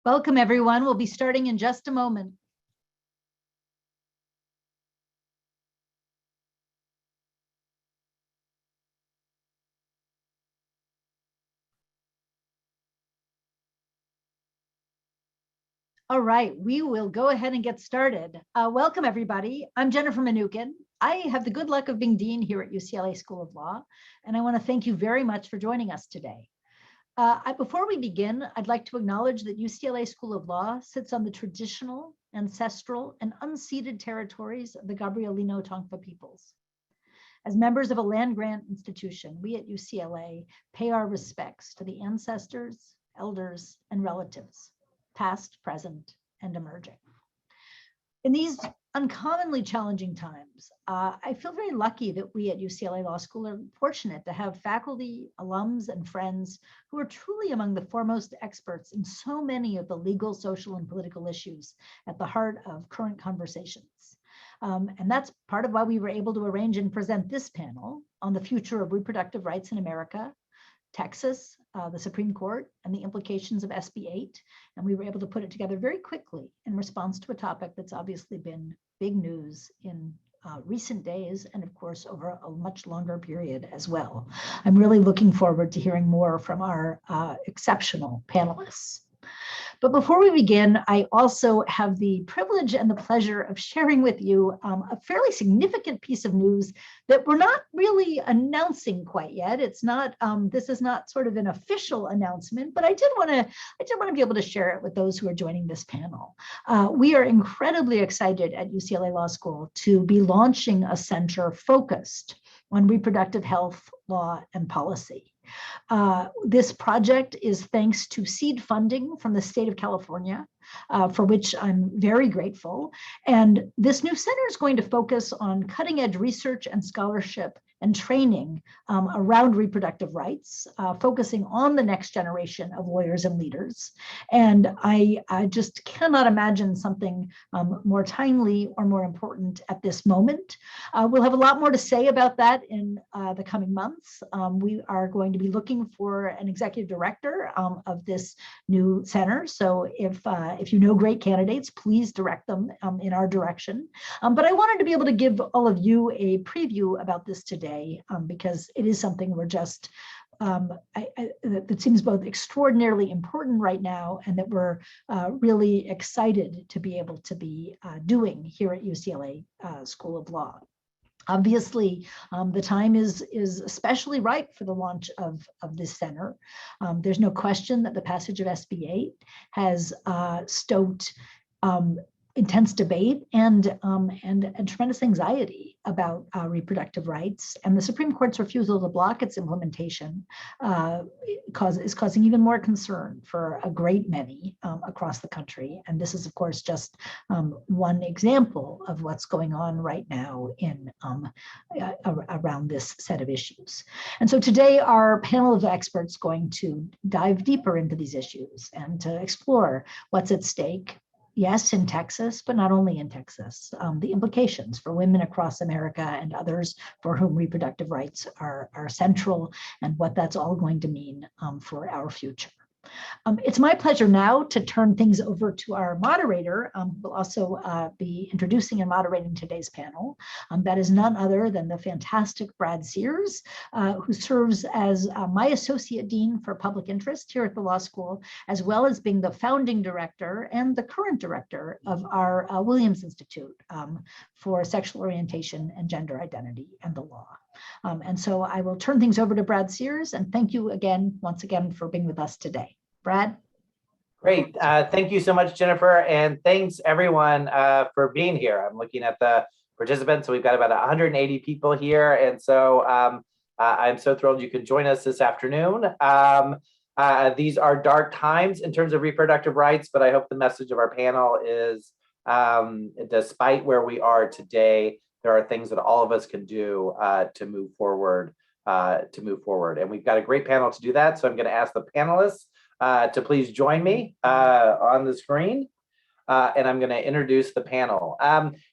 Welcome, everyone. We'll be starting in just a moment. All right, we will go ahead and get started. Welcome, everybody. I'm Jennifer Mnookin. I have the good luck of being dean here at UCLA School of Law, and I want to thank you very much for joining us today. Before we begin, I'd like to acknowledge that UCLA School of Law sits on the traditional, ancestral, and unceded territories of the Gabrielino Tongva peoples. As members of a land-grant institution, we at UCLA pay our respects to the ancestors, elders, and relatives, past, present, and emerging. In these uncommonly challenging times, I feel very lucky that we at UCLA Law School are fortunate to have faculty, alums, and friends who are truly among the foremost experts in so many of the legal, social, and political issues at the heart of current conversations. And that's part of why we were able to arrange and present this panel on the future of reproductive rights in America, Texas, the Supreme Court, and the implications of SB8. And we were able to put it together very quickly in response to a topic that's obviously been big news in recent days, and of course, over a much longer period as well. I'm really looking forward to hearing more from our exceptional panelists. But before we begin, I also have the privilege and the pleasure of sharing with you a fairly significant piece of news that we're not really announcing quite yet. It's not, this is not sort of an official announcement, but I did want to be able to share it with those who are joining this panel. We are incredibly excited at UCLA Law School to be launching a center focused on reproductive health, law, and policy. This project is thanks to seed funding from the state of California, for which I'm very grateful. And this new center is going to focus on cutting edge research and scholarship and training around reproductive rights, focusing on the next generation of lawyers and leaders. And I just cannot imagine something more timely or more important at this moment. We'll have a lot more to say about that in the coming months. We are going to be looking for an executive director of this new center. So if you know great candidates, please direct them in our direction. But I wanted to be able to give all of you a preview about this today, because it is something we're just, that seems both extraordinarily important right now and that we're really excited to be able to be doing here at UCLA School of Law. Obviously, the time is especially ripe for the launch of this center. There's no question that the passage of SB8 has stoked intense debate and tremendous anxiety about reproductive rights, and the Supreme Court's refusal to block its implementation is causing even more concern for a great many across the country. And this is, of course, just one example of what's going on right now in around this set of issues. And so today, our panel of experts is going to dive deeper into these issues and to explore what's at stake. Yes, in Texas, but not only in Texas, the implications for women across America and others for whom reproductive rights are central, and what that's all going to mean for our future. It's my pleasure now to turn things over to our moderator, who will also be introducing and moderating today's panel. That is none other than the fantastic Brad Sears, who serves as my Associate Dean for Public Interest here at the law school, as well as being the founding director and the current director of our Williams Institute for Sexual Orientation and Gender Identity and the Law. And so I will turn things over to Brad Sears, and thank you again, once again, for being with us today. Brad? Great. Thank you so much, Jennifer. And thanks, everyone, for being here. I'm looking at the participants. So we've got about 180 people here. And so I'm so thrilled you could join us this afternoon. These are dark times in terms of reproductive rights, but I hope the message of our panel is, despite where we are today, there are things that all of us can do to move forward. And we've got a great panel to do that. So I'm going to ask the panelists to please join me on the screen, and I'm going to introduce the panel.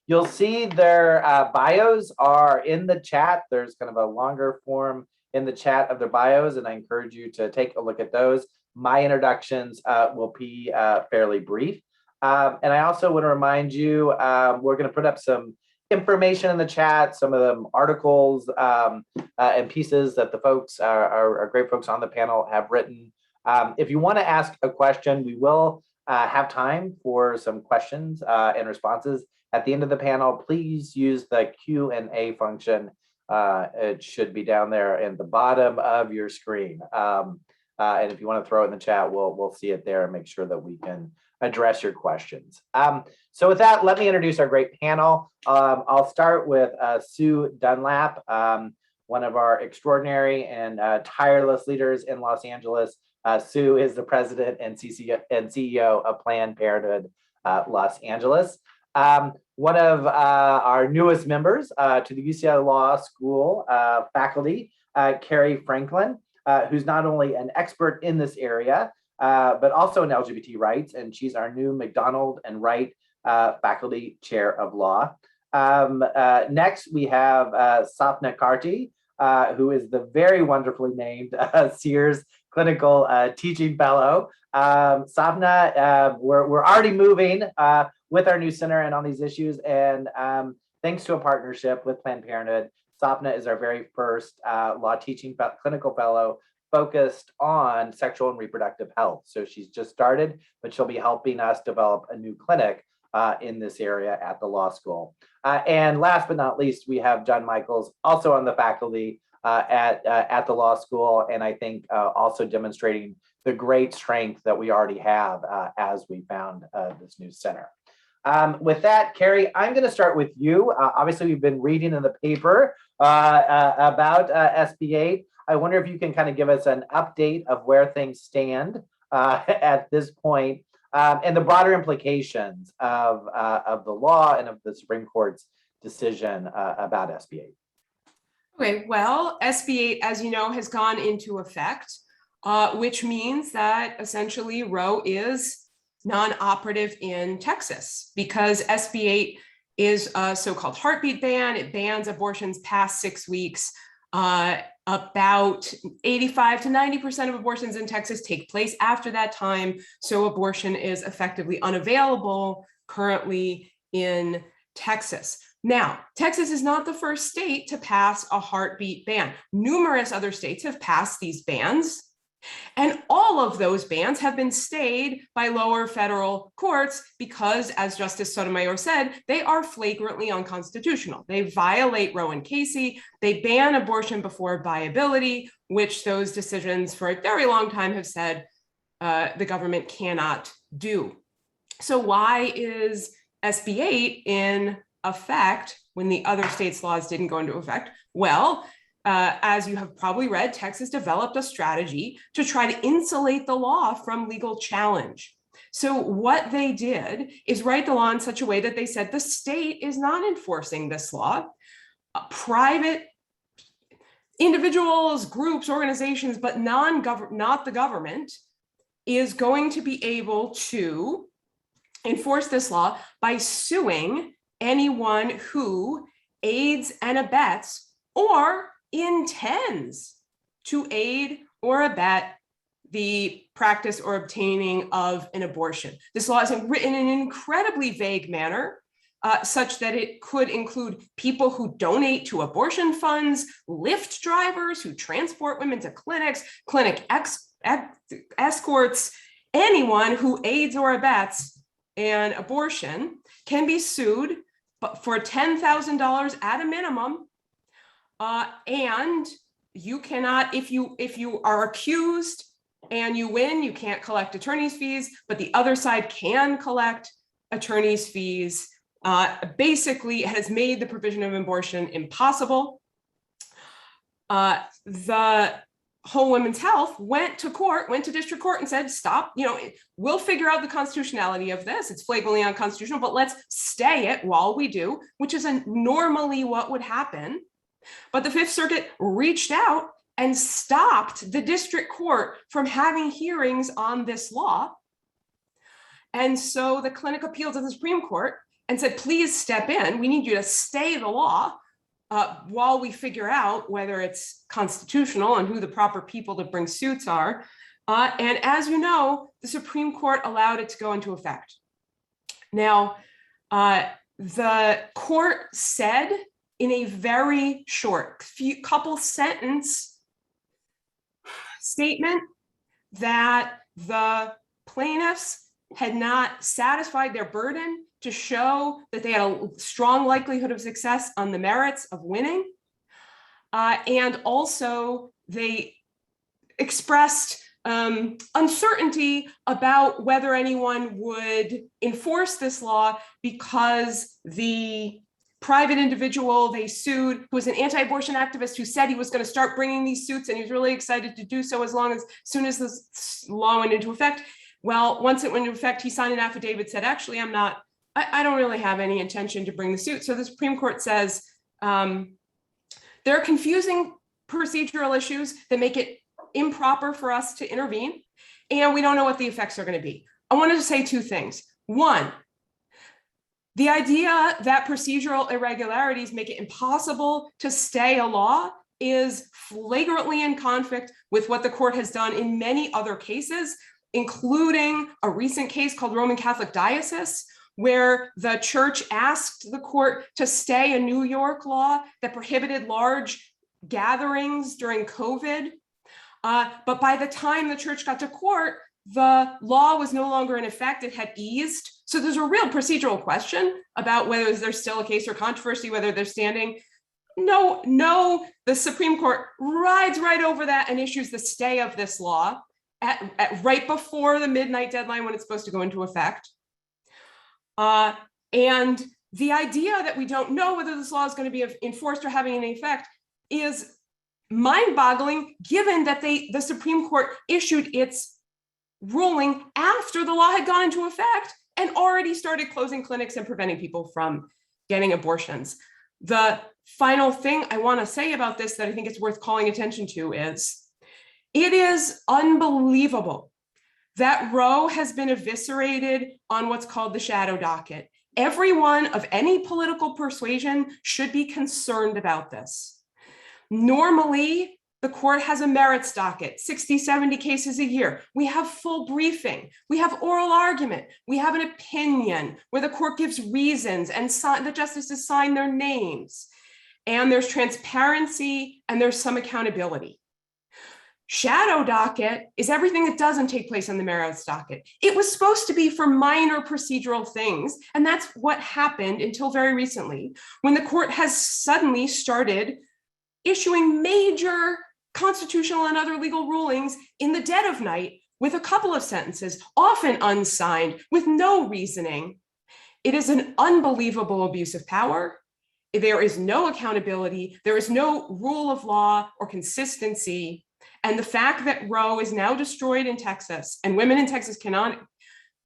You'll see their bios are in the chat. There's kind of a longer form in the chat of their bios, and I encourage you to take a look at those. my introductions will be fairly brief. And I also want to remind you, we're going to put up some information in the chat, some of them articles and pieces that the folks, our great folks on the panel have written. If you want to ask a question, we will have time for some questions and responses at the end of the panel. Please use the Q&A function. It should be down there at the bottom of your screen. And if you want to throw it in the chat, we'll see it there and make sure that we can address your questions. So with that, let me introduce our great panel. I'll start with Sue Dunlap, one of our extraordinary and tireless leaders in Los Angeles. Sue is the president and CEO of Planned Parenthood Los Angeles. One of our newest members to the UCLA Law School faculty, Carrie Franklin, who's not only an expert in this area, but also in LGBT rights, and she's our new McDonald and Wright Faculty Chair of Law. Next, we have Sapna Karti, who is the very wonderfully named Sears Clinical Teaching Fellow. Sapna, we're already moving with our new center and on these issues, and thanks to a partnership with Planned Parenthood, Sapna is our very first law teaching clinical fellow focused on sexual and reproductive health. So she's just started, but she'll be helping us develop a new clinic in this area at the law school. And last but not least, we have John Michaels, also on the faculty at the law school, and I think also demonstrating the great strength that we already have as we found this new center. With that, Carrie, I'm going to start with you. Obviously, we've been reading in the paper about SB8. I wonder if you can kind of give us an update of where things stand at this point and the broader implications of the law and of the Supreme Court's decision about SB8. Okay, well, SB8, as you know, has gone into effect, which means that essentially Roe is non-operative in Texas because SB8 is a so-called heartbeat ban. It bans abortions past 6 weeks. About 85 to 90% of abortions in Texas take place after that time. So abortion is effectively unavailable currently in Texas. Now, Texas is not the first state to pass a heartbeat ban. Numerous other states have passed these bans, and all of those bans have been stayed by lower federal courts because, as Justice Sotomayor said, they are flagrantly unconstitutional. They violate Roe and Casey. They ban abortion before viability, which those decisions for a very long time have said the government cannot do. So why is SB8 in effect when the other states' laws didn't go into effect? Well, as you have probably read, Texas developed a strategy to try to insulate the law from legal challenge. So what they did is write the law in such a way that they said the state is not enforcing this law. Private individuals, groups, organizations, but not the government, is going to be able to enforce this law by suing anyone who aids and abets or intends to aid or abet the practice or obtaining of an abortion. This law is written in an incredibly vague manner, such that it could include people who donate to abortion funds, Lyft drivers who transport women to clinics, clinic escorts, anyone who aids or abets an abortion can be sued for $10,000 at a minimum. And you cannot, if you are accused and you win, you can't collect attorney's fees, but the other side can collect attorney's fees. Basically, it has made the provision of abortion impossible. The Whole Women's Health went to district court and said, stop, we'll figure out the constitutionality of this. It's flagrantly unconstitutional, but let's stay it while we do, which is normally what would happen. But the Fifth Circuit reached out and stopped the district court from having hearings on this law. And so the clinic appealed to the Supreme Court and said, please step in. We need you to stay the law while we figure out whether it's constitutional and who the proper people to bring suits are. And as you know, the Supreme Court allowed it to go into effect. Now, the court said in a very short couple sentence statement that the plaintiffs had not satisfied their burden to show that they had a strong likelihood of success on the merits of winning. And also they expressed uncertainty about whether anyone would enforce this law because the private individual they sued, who was an anti-abortion activist who said he was going to start bringing these suits and he was really excited to do so as soon as this law went into effect. Well, once it went into effect, he signed an affidavit, said, actually, I don't really have any intention to bring the suit. So the Supreme Court says there are confusing procedural issues that make it improper for us to intervene, and we don't know what the effects are going to be. I wanted to say two things. One, the idea that procedural irregularities make it impossible to stay a law is flagrantly in conflict with what the court has done in many other cases, including a recent case called Roman Catholic Diocese, where the church asked the court to stay a New York law that prohibited large gatherings during COVID. But by the time the church got to court, the law was no longer in effect. It had eased. So there's a real procedural question about whether there's still a case or controversy, whether they're standing. No, the Supreme Court rides right over that and issues the stay of this law at right before the midnight deadline when it's supposed to go into effect. And the idea that we don't know whether this law is going to be enforced or having any effect is mind-boggling, given that the Supreme Court issued its ruling after the law had gone into effect and already started closing clinics and preventing people from getting abortions. The final thing I want to say about this that I think it's worth calling attention to is it is unbelievable that Roe has been eviscerated on what's called the shadow docket. Everyone of any political persuasion should be concerned about this. Normally, the court has a merits docket, 60, 70 cases a year. We have full briefing. We have oral argument. We have an opinion where the court gives reasons and the justices sign their names. And there's transparency and there's some accountability. Shadow docket is everything that doesn't take place on the merits docket. It was supposed to be for minor procedural things, and that's what happened until very recently, when the court has suddenly started issuing major constitutional and other legal rulings in the dead of night with a couple of sentences, often unsigned, with no reasoning. It is an unbelievable abuse of power. There is no accountability. There is no rule of law or consistency. And the fact that Roe is now destroyed in Texas and women in Texas cannot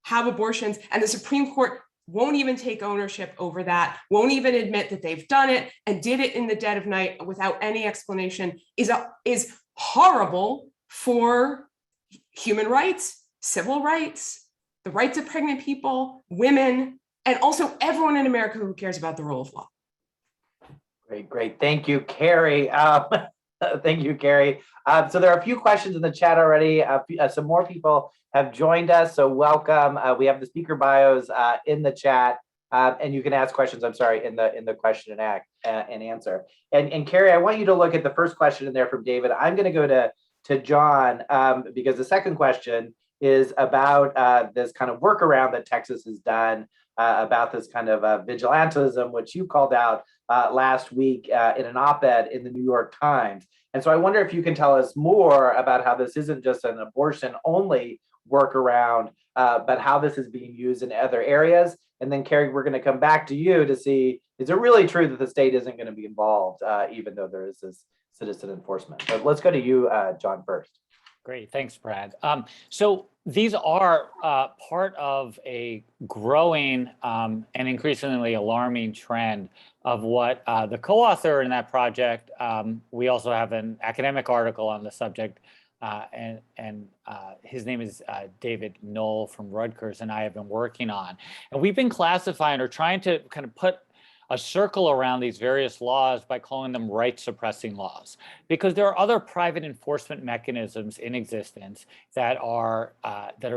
have abortions, and the Supreme Court won't even take ownership over that, won't even admit that they've done it and did it in the dead of night without any explanation, is horrible for human rights, civil rights, the rights of pregnant people, women, and also everyone in America who cares about the rule of law. Great. Thank you, Carrie. Thank you, Carrie. So there are a few questions in the chat already. Some more people have joined us, so welcome. We have the speaker bios in the chat, and you can ask questions, I'm sorry, in the question and answer. And Carrie, I want you to look at the first question in there from David. I'm going to go to John because the second question is about this kind of workaround that Texas has done about this kind of vigilantism, which you called out last week in an op-ed in the New York Times. And so I wonder if you can tell us more about how this isn't just an abortion-only workaround, but how this is being used in other areas. And then, Carrie, we're going to come back to you to see, is it really true that the state isn't going to be involved, even though there is this citizen enforcement? But let's go to you, John, first. Great, thanks, Brad. So these are part of a growing and increasingly alarming trend of what the co-author in that project, we also have an academic article on the subject, and his name is David Knoll from Rutgers, and I have been working on. And we've been classifying or trying to kind of put a circle around these various laws by calling them right suppressing laws, because there are other private enforcement mechanisms in existence that are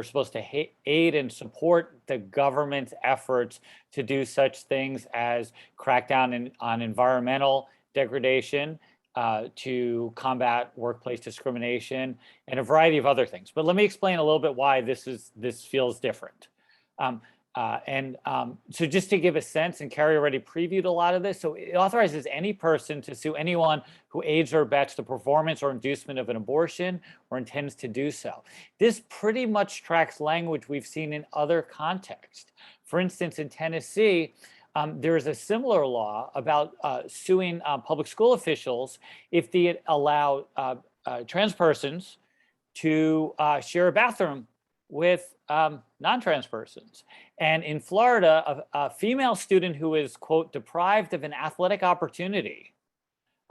supposed to aid and support the government's efforts to do such things as crack down on environmental degradation, to combat workplace discrimination, and a variety of other things. But let me explain a little bit why this feels different. So just to give a sense, and Carrie already previewed a lot of this, so it authorizes any person to sue anyone who aids or abets the performance or inducement of an abortion or intends to do so. This pretty much tracks language we've seen in other contexts. For instance, in Tennessee, there is a similar law about suing public school officials if they allow trans persons to share a bathroom with non-trans persons. And in Florida, a female student who is, quote, deprived of an athletic opportunity.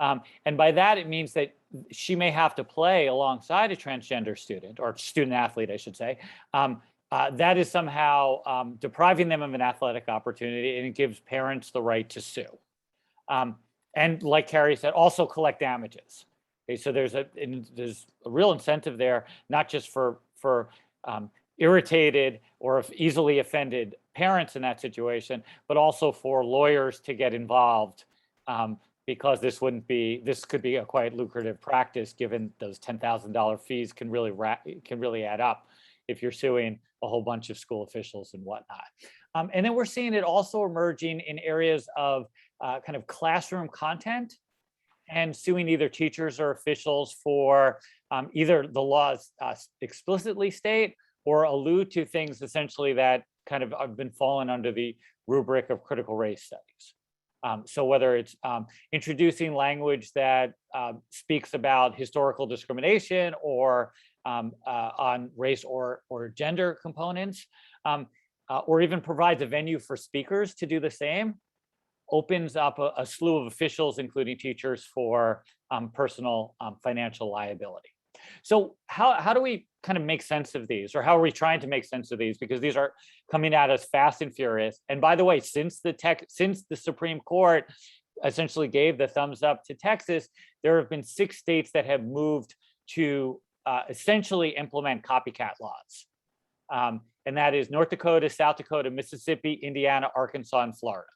And by that, it means that she may have to play alongside a transgender student, or student athlete, I should say. That is somehow depriving them of an athletic opportunity, and it gives parents the right to sue. And like Carrie said, also collect damages. Okay, so there's a real incentive there, not just for irritated or easily offended parents in that situation, but also for lawyers to get involved, because this could be a quite lucrative practice, given those $10,000 fees can really add up if you're suing a whole bunch of school officials and whatnot. And then we're seeing it also emerging in areas of kind of classroom content, and suing either teachers or officials for either the laws explicitly state or allude to things essentially that kind of have been fallen under the rubric of critical race studies. So whether it's introducing language that speaks about historical discrimination or on race or gender components, or even provides a venue for speakers to do the same, opens up a slew of officials, including teachers, for personal financial liability. So how do we kind of make sense of these, or how are we trying to make sense of these? Because these are coming at us fast and furious. And by the way, since the Supreme Court essentially gave the thumbs up to Texas, there have been 6 states that have moved to essentially implement copycat laws. And that is North Dakota, South Dakota, Mississippi, Indiana, Arkansas, and Florida.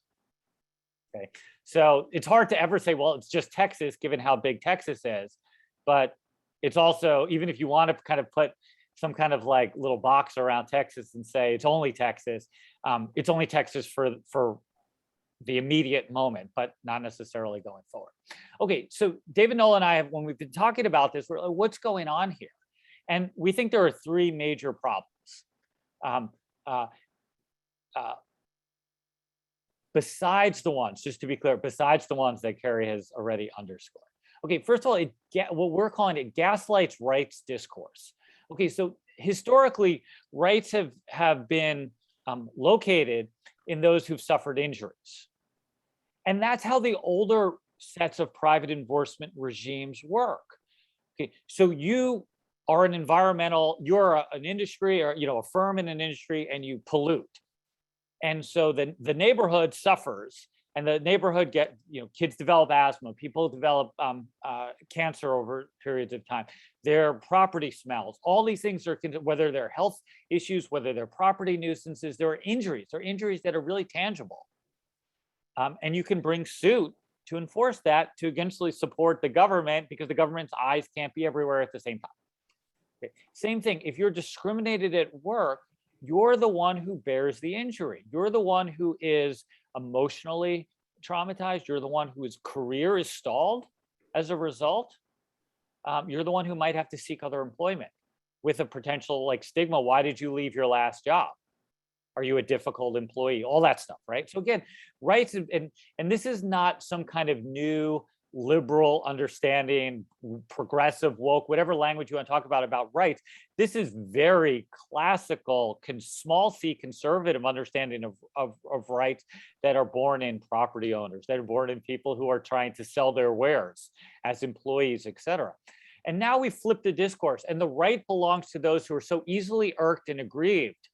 Okay, so it's hard to ever say, well, it's just Texas, given how big Texas is. But it's also, even if you want to kind of put some kind of like little box around Texas and say it's only Texas for the immediate moment, but not necessarily going forward. Okay, so David Noll and I have, when we've been talking about this, we're like, what's going on here? And we think there are 3 major problems. Besides the ones, just to be clear, besides the ones that Carrie has already underscored. Okay, first of all, what we're calling it gaslights rights discourse. Okay, so historically, rights have been located in those who've suffered injuries. And that's how the older sets of private enforcement regimes work. Okay, so you are an industry, or a firm in an industry, and you pollute. And so the neighborhood suffers, and the neighborhood kids develop asthma, people develop cancer over periods of time. Their property smells. All these things are, whether they're health issues, whether they're property nuisances, there are injuries. There are injuries that are really tangible. And you can bring suit to enforce that, to eventually support the government, because the government's eyes can't be everywhere at the same time. Okay. Same thing, if you're discriminated at work, you're the one who bears the injury. You're the one who is emotionally traumatized. You're the one whose career is stalled as a result. You're the one who might have to seek other employment with a potential stigma. Why did you leave your last job? Are you a difficult employee? All that stuff, right? So again, rights, and this is not some kind of new liberal understanding, progressive, woke, whatever language you want to talk about rights. This is very classical, small c conservative understanding of rights that are born in property owners, that are born in people who are trying to sell their wares as employees, etc. And now we flip the discourse, and the right belongs to those who are so easily irked and aggrieved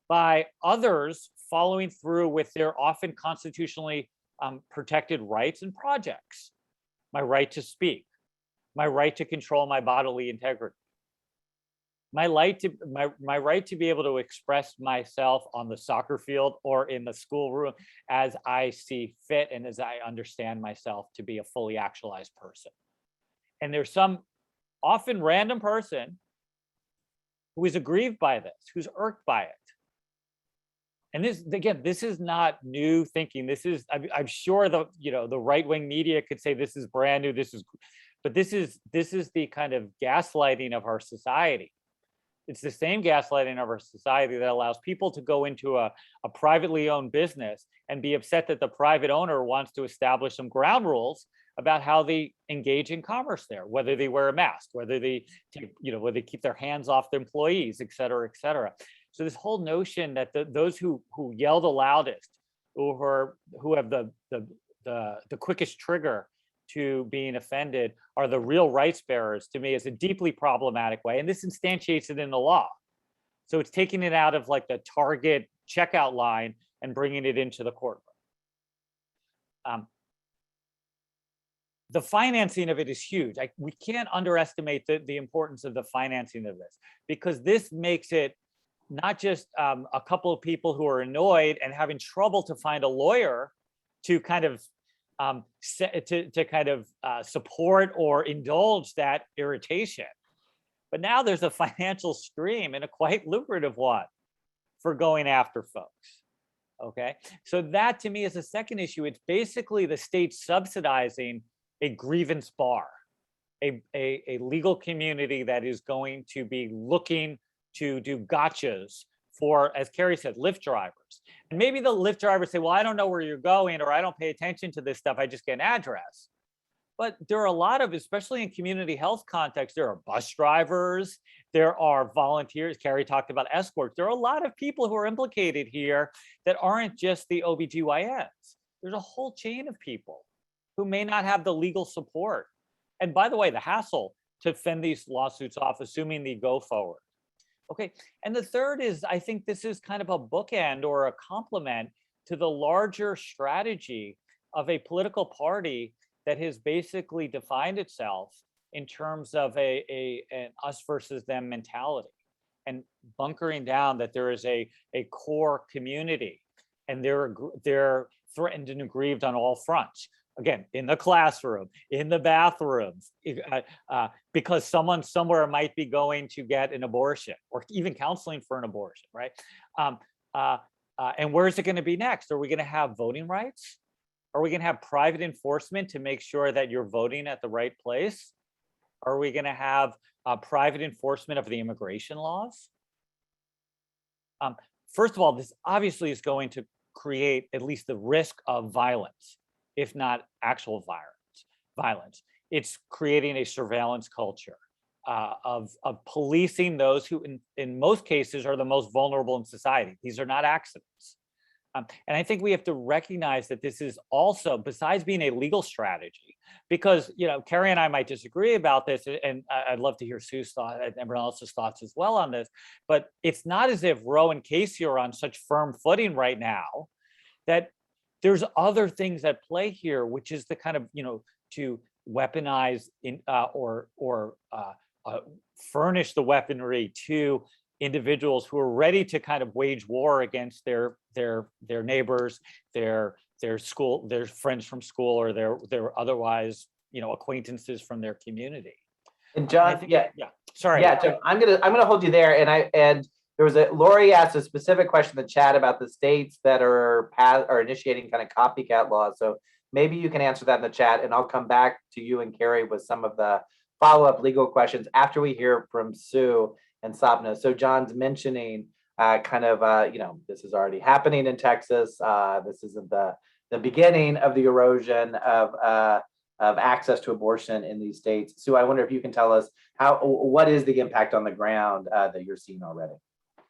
by others following through with their often constitutionally protected rights and projects. My right to speak, my right to control my bodily integrity, my right to be able to express myself on the soccer field or in the schoolroom as I see fit and as I understand myself to be a fully actualized person. And there's some often random person who is aggrieved by this, who's irked by it. And this, again, this is not new thinking. This is, I'm sure the right-wing media could say this is brand new. But this is the kind of gaslighting of our society. It's the same gaslighting of our society that allows people to go into a privately owned business and be upset that the private owner wants to establish some ground rules about how they engage in commerce there, whether they wear a mask, whether they whether they keep their hands off their employees, et cetera, et cetera. So this whole notion that those who yell the loudest, who have the quickest trigger to being offended are the real rights bearers, to me, is a deeply problematic way. And this instantiates it in the law. So it's taking it out of like the Target checkout line and bringing it into the courtroom. The financing of it is huge. We can't underestimate the importance of the financing of this, because this makes it not just a couple of people who are annoyed and having trouble to find a lawyer to kind of support or indulge that irritation. But now there's a financial stream, and a quite lucrative one, for going after folks. Okay, so that to me is a second issue. It's basically the state subsidizing a grievance bar, a legal community that is going to be looking to do gotchas for, as Carrie said, Lyft drivers. And maybe the Lyft drivers say, well, I don't know where you're going, or I don't pay attention to this stuff, I just get an address. But there are a lot of, especially in community health context, there are bus drivers, there are volunteers, Carrie talked about escorts. There are a lot of people who are implicated here that aren't just the OBGYNs. There's a whole chain of people who may not have the legal support. And by the way, the hassle to fend these lawsuits off, assuming they go forward. Okay, and the third is, I think this is kind of a bookend or a complement to the larger strategy of a political party that has basically defined itself in terms of an us versus them mentality, and bunkering down that there is a core community, and they're threatened and aggrieved on all fronts. Again, in the classroom, in the bathrooms, because someone somewhere might be going to get an abortion or even counseling for an abortion, right? And where is it going to be next? Are we going to have voting rights? Are we going to have private enforcement to make sure that you're voting at the right place? Are we going to have private enforcement of the immigration laws? First of all, this obviously is going to create at least the risk of violence, if not actual violence. It's creating a surveillance culture of policing those who, in most cases, are the most vulnerable in society. These are not accidents. And I think we have to recognize that this is also, besides being a legal strategy, because Carrie and I might disagree about this, and I'd love to hear Sue's thought and everyone else's thoughts as well on this, but it's not as if Roe and Casey are on such firm footing right now that there's other things at play here, which is the kind of, to weaponize or furnish the weaponry to individuals who are ready to kind of wage war against their neighbors, their school, their friends from school, or their otherwise, acquaintances from their community. And John, sorry. Yeah, John, I'm gonna hold you there. And there was Lori asked a specific question in the chat about the states that are initiating kind of copycat laws. So maybe you can answer that in the chat, and I'll come back to you and Carrie with some of the follow-up legal questions after we hear from Sue and Sabna. So John's mentioning this is already happening in Texas. This isn't the beginning of the erosion of access to abortion in these states. Sue, I wonder if you can tell us what is the impact on the ground that you're seeing already?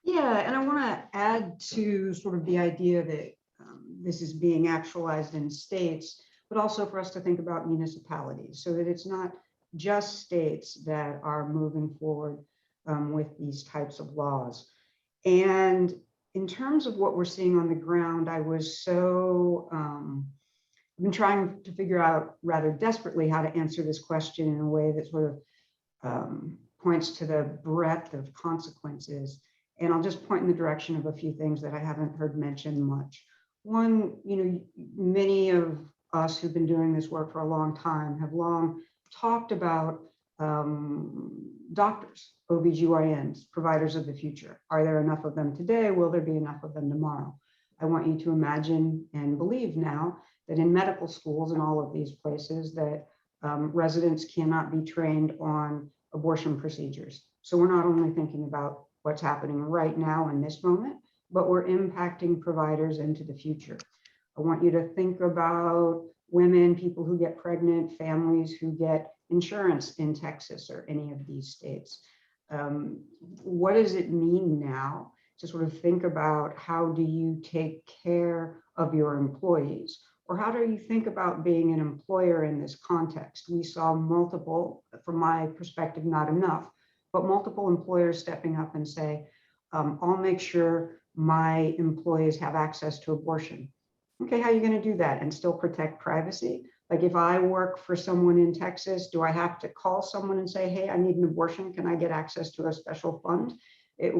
Yeah, and I want to add to sort of the idea that this is being actualized in states, but also for us to think about municipalities, so that it's not just states that are moving forward with these types of laws. And in terms of what we're seeing on the ground, I was so I've been trying to figure out rather desperately how to answer this question in a way that sort of points to the breadth of consequences. And I'll just point in the direction of a few things that I haven't heard mentioned much. One, many of us who've been doing this work for a long time have long talked about doctors, OBGYNs, providers of the future. Are there enough of them today? Will there be enough of them tomorrow? I want you to imagine and believe now that in medical schools and all of these places that residents cannot be trained on abortion procedures. So we're not only thinking about what's happening right now in this moment, but we're impacting providers into the future. I want you to think about women, people who get pregnant, families who get insurance in Texas or any of these states. What does it mean now to sort of think about how do you take care of your employees? Or how do you think about being an employer in this context? We saw multiple, from my perspective, not enough, but multiple employers stepping up and say, I'll make sure my employees have access to abortion. Okay, how are you going to do that and still protect privacy? Like if I work for someone in Texas, do I have to call someone and say, hey, I need an abortion. Can I get access to a special fund?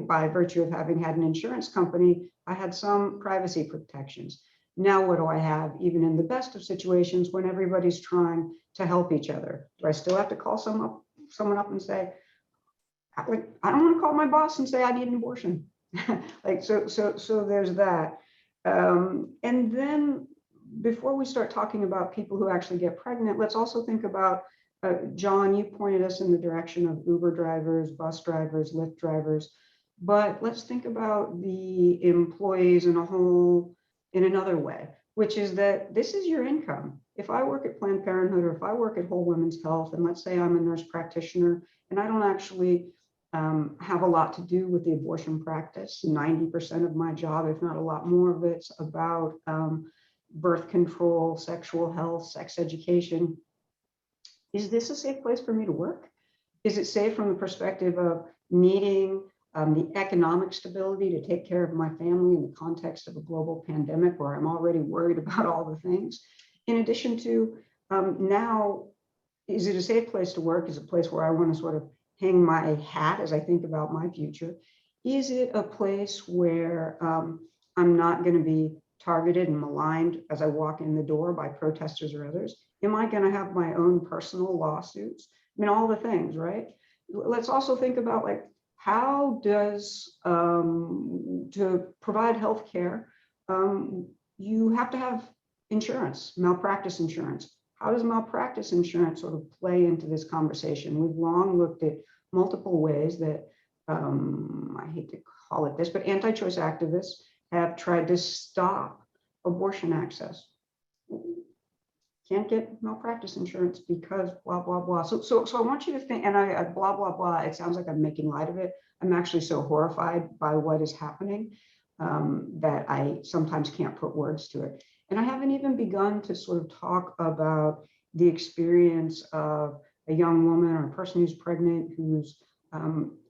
By virtue of having had an insurance company, I had some privacy protections. Now what do I have, even in the best of situations when everybody's trying to help each other? Do I still have to call someone up and say, I don't want to call my boss and say I need an abortion? So there's that. And then before we start talking about people who actually get pregnant, let's also think about, John, you pointed us in the direction of Uber drivers, bus drivers, Lyft drivers, but let's think about the employees in another way, which is that this is your income. If I work at Planned Parenthood or if I work at Whole Women's Health, and let's say I'm a nurse practitioner and I don't actually have a lot to do with the abortion practice, 90% of my job, if not a lot more of it's about birth control, sexual health, sex education. Is this a safe place for me to work? Is it safe from the perspective of needing the economic stability to take care of my family in the context of a global pandemic where I'm already worried about all the things? In addition to now, is it a safe place to work? Is it a place where I want to sort of hang my hat as I think about my future? Is it a place where I'm not going to be targeted and maligned as I walk in the door by protesters or others? Am I going to have my own personal lawsuits? I mean, all the things, right? Let's also think about like, how does, to provide healthcare, you have to have insurance, malpractice insurance. How does malpractice insurance sort of play into this conversation? We've long looked at multiple ways that, I hate to call it this, but anti-choice activists have tried to stop abortion access. Can't get malpractice insurance because blah, blah, blah. So I want you to think, and I blah, blah, blah, it sounds like I'm making light of it. I'm actually so horrified by what is happening that I sometimes can't put words to it. And I haven't even begun to sort of talk about the experience of a young woman or a person who's pregnant, who's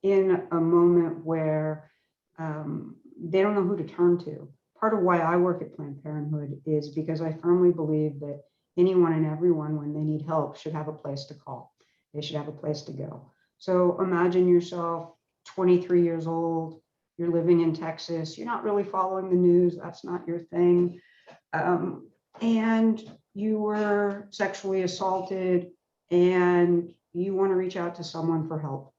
in a moment where they don't know who to turn to. Part of why I work at Planned Parenthood is because I firmly believe that anyone and everyone, when they need help, should have a place to call. They should have a place to go. So imagine yourself 23 years old, you're living in Texas, you're not really following the news, that's not your thing. And you were sexually assaulted and you want to reach out to someone for help.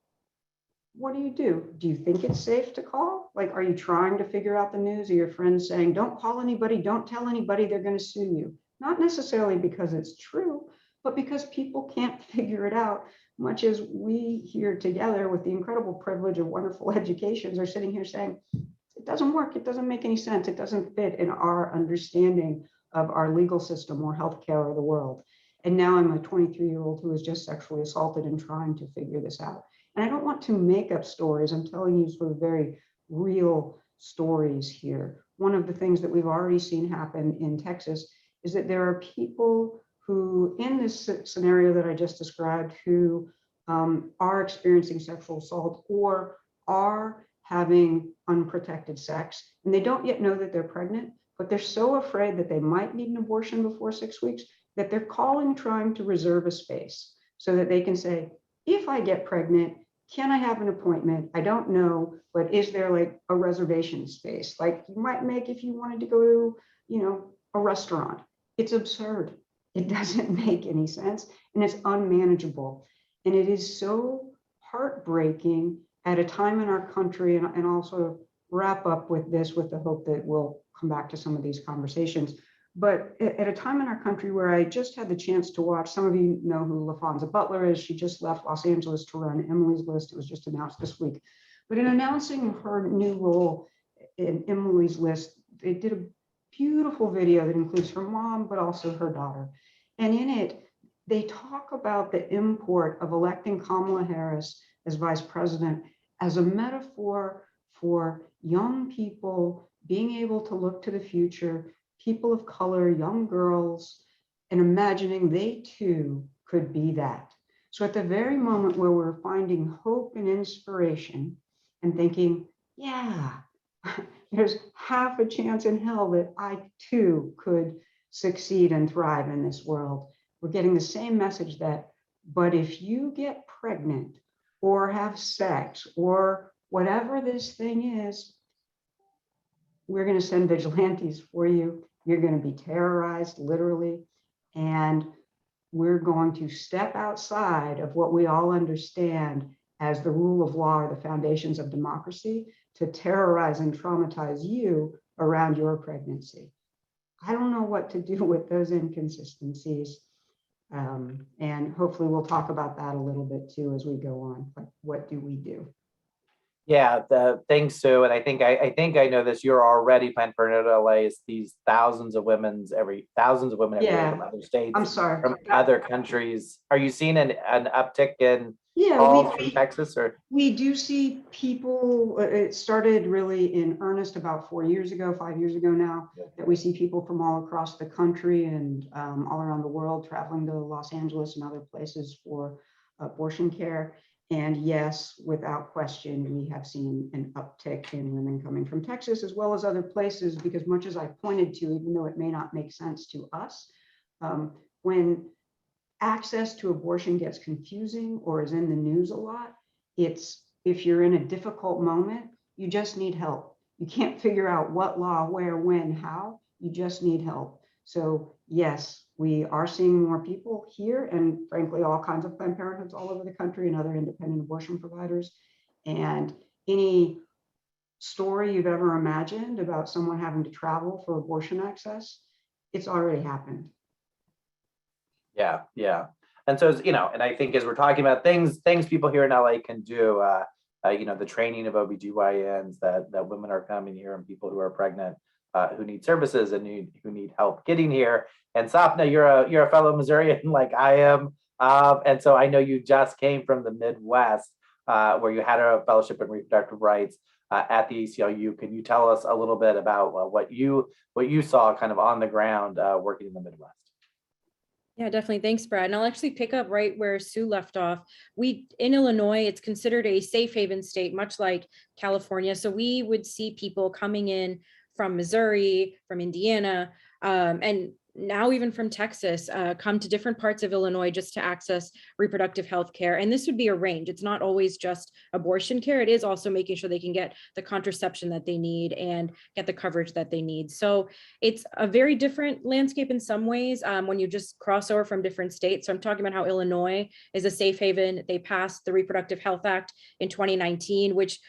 What do? Do you think it's safe to call? Like, are you trying to figure out the news? Are your friends saying, don't call anybody, don't tell anybody, they're going to sue you? Not necessarily because it's true, but because people can't figure it out, much as we here together with the incredible privilege of wonderful educations are sitting here saying, it doesn't work, it doesn't make any sense, it doesn't fit in our understanding of our legal system or healthcare or the world. And now I'm a 23-year-old who was just sexually assaulted and trying to figure this out. And I don't want to make up stories. I'm telling you sort of very real stories here. One of the things that we've already seen happen in Texas is that there are people who, in this scenario that I just described, who are experiencing sexual assault or are having unprotected sex, and they don't yet know that they're pregnant, but they're so afraid that they might need an abortion before 6 weeks that they're calling, trying to reserve a space so that they can say, if I get pregnant, can I have an appointment? I don't know, but is there like a reservation space like you might make if you wanted to go to, a restaurant? It's absurd. It doesn't make any sense, and it's unmanageable. And it is so heartbreaking at a time in our country, and also wrap up with this with the hope that we'll come back to some of these conversations. But at a time in our country where I just had the chance to watch, some of you know who LaFonza Butler is. She just left Los Angeles to run Emily's List. It was just announced this week. But in announcing her new role in Emily's List, they did a beautiful video that includes her mom, but also her daughter. And in it, they talk about the import of electing Kamala Harris as vice president as a metaphor for young people being able to look to the future, people of color, young girls, and imagining they too could be that. So at the very moment where we're finding hope and inspiration and thinking, yeah, there's half a chance in hell that I too could succeed and thrive in this world, we're getting the same message that, but if you get pregnant or have sex or whatever this thing is, we're going to send vigilantes for you. You're going to be terrorized, literally. And we're going to step outside of what we all understand as the rule of law or the foundations of democracy to terrorize and traumatize you around your pregnancy. I don't know what to do with those inconsistencies. And hopefully we'll talk about that a little bit too as we go on. Like, what do we do? Yeah, thanks, Sue. And I think I know this. You're already Planned Parenthood LA is these thousands of women every year from other states, I'm sorry, from other countries. Are you seeing an uptick in yeah, calls from Texas? Or we do see people. It started really in earnest about 4 years ago, 5 years ago now, that we see people from all across the country and all around the world traveling to Los Angeles and other places for abortion care. And yes, without question, we have seen an uptick in women coming from Texas as well as other places, because much as I pointed to, even though it may not make sense to us, when access to abortion gets confusing or is in the news a lot, it's if you're in a difficult moment, you just need help. You can't figure out what law, where, when, how, you just need help. So yes, we are seeing more people here, and frankly, all kinds of Planned Parenthoods all over the country and other independent abortion providers. And any story you've ever imagined about someone having to travel for abortion access, it's already happened. Yeah. And so, and I think as we're talking about things people here in LA can do, the training of OBGYNs that women are coming here and people who are pregnant, who need services and who need help getting here. And Sapna, you're a fellow Missourian like I am. And so I know you just came from the Midwest, where you had a fellowship in reproductive rights at the ACLU. Can you tell us a little bit about what you saw kind of on the ground working in the Midwest? Yeah, definitely. Thanks, Brad. And I'll actually pick up right where Sue left off. In Illinois, it's considered a safe haven state, much like California. So we would see people coming in from Missouri, from Indiana, and now even from Texas, come to different parts of Illinois just to access reproductive health care. And this would be a range. It's not always just abortion care. It is also making sure they can get the contraception that they need and get the coverage that they need. So it's a very different landscape in some ways when you just cross over from different states. So I'm talking about how Illinois is a safe haven. They passed the Reproductive Health Act in 2019, which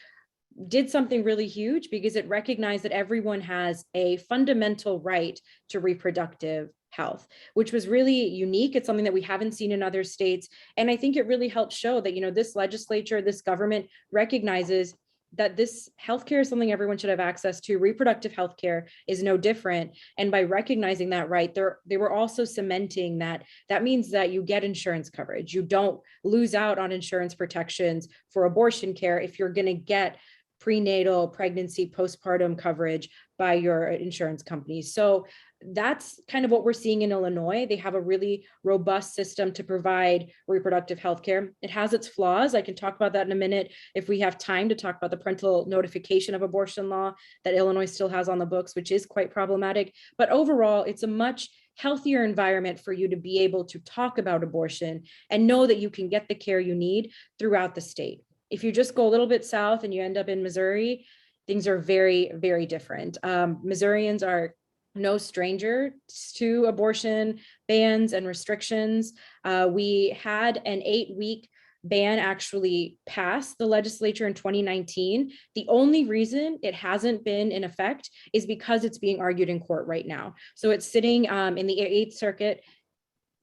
did something really huge because it recognized that everyone has a fundamental right to reproductive health, which was really unique. It's something that we haven't seen in other states. And I think it really helped show that, this legislature, this government recognizes that this healthcare is something everyone should have access to. Reproductive healthcare is no different. And by recognizing that right, they were also cementing that means that you get insurance coverage. You don't lose out on insurance protections for abortion care if you're going to get prenatal, pregnancy, postpartum coverage by your insurance company. So That's kind of what we're seeing in Illinois. They have a really robust system to provide reproductive health care. It has its flaws. I can talk about that in a minute if we have time to talk about the parental notification of abortion law that Illinois still has on the books, which is quite problematic. But overall, it's a much healthier environment for you to be able to talk about abortion and know that you can get the care you need throughout the state. If you just go a little bit south and you end up in Missouri, things are very, very different. Missourians are no stranger to abortion bans and restrictions. We had an 8-week ban actually pass the legislature in 2019. The only reason it hasn't been in effect is because it's being argued in court right now. So it's sitting in the 8th Circuit.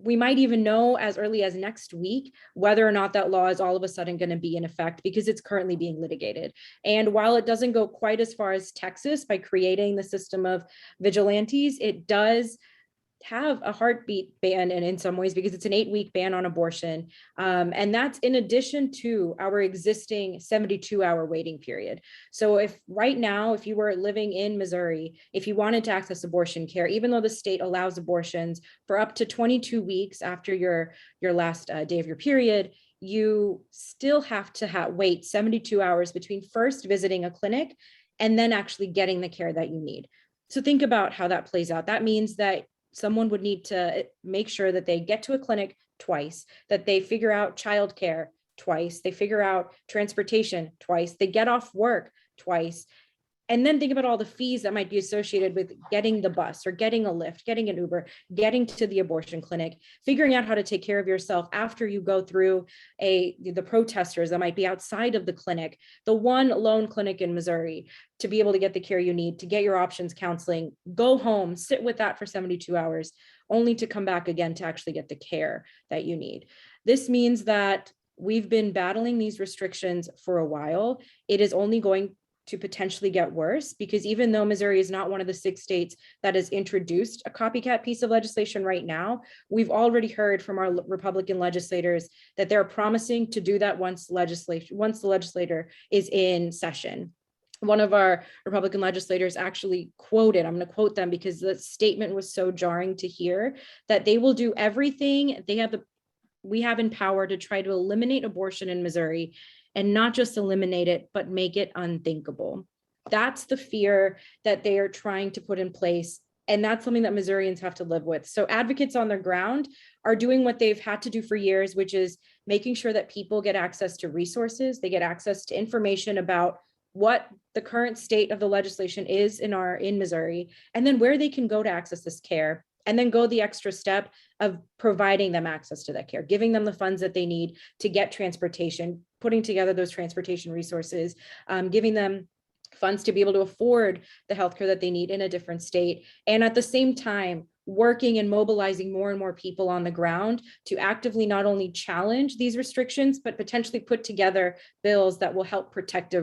We might even know as early as next week whether or not that law is all of a sudden going to be in effect, because it's currently being litigated. And while it doesn't go quite as far as Texas by creating the system of vigilantes, it does have a heartbeat ban, and in some ways, because it's an 8-week ban on abortion. And that's in addition to our existing 72-hour waiting period. So if right now, if you were living in Missouri, if you wanted to access abortion care, even though the state allows abortions for up to 22 weeks after your last day of your period, you still have to wait 72 hours between first visiting a clinic and then actually getting the care that you need. So think about how that plays out. That means that someone would need to make sure that they get to a clinic twice, that they figure out childcare twice, they figure out transportation twice, they get off work twice. And then think about all the fees that might be associated with getting the bus or getting a Lyft, getting an Uber, getting to the abortion clinic, figuring out how to take care of yourself after you go through the protesters that might be outside of the clinic, the one lone clinic in Missouri, to be able to get the care you need, to get your options counseling, go home, sit with that for 72 hours, only to come back again to actually get the care that you need. This means that we've been battling these restrictions for a while. It is only going to potentially get worse, because even though Missouri is not one of the 6 states that has introduced a copycat piece of legislation right now, we've already heard from our Republican legislators that they're promising to do that once the legislator is in session. One of our Republican legislators actually quoted, I'm going to quote them because the statement was so jarring to hear, that they will do everything we have in power to try to eliminate abortion in Missouri, and not just eliminate it, but make it unthinkable. That's the fear that they are trying to put in place. And that's something that Missourians have to live with. So advocates on the ground are doing what they've had to do for years, which is making sure that people get access to resources, they get access to information about what the current state of the legislation is in Missouri, and then where they can go to access this care, and then go the extra step of providing them access to that care, giving them the funds that they need to get transportation, putting together those transportation resources, giving them funds to be able to afford the healthcare that they need in a different state. And at the same time, working and mobilizing more and more people on the ground to actively not only challenge these restrictions, but potentially put together bills that will help protect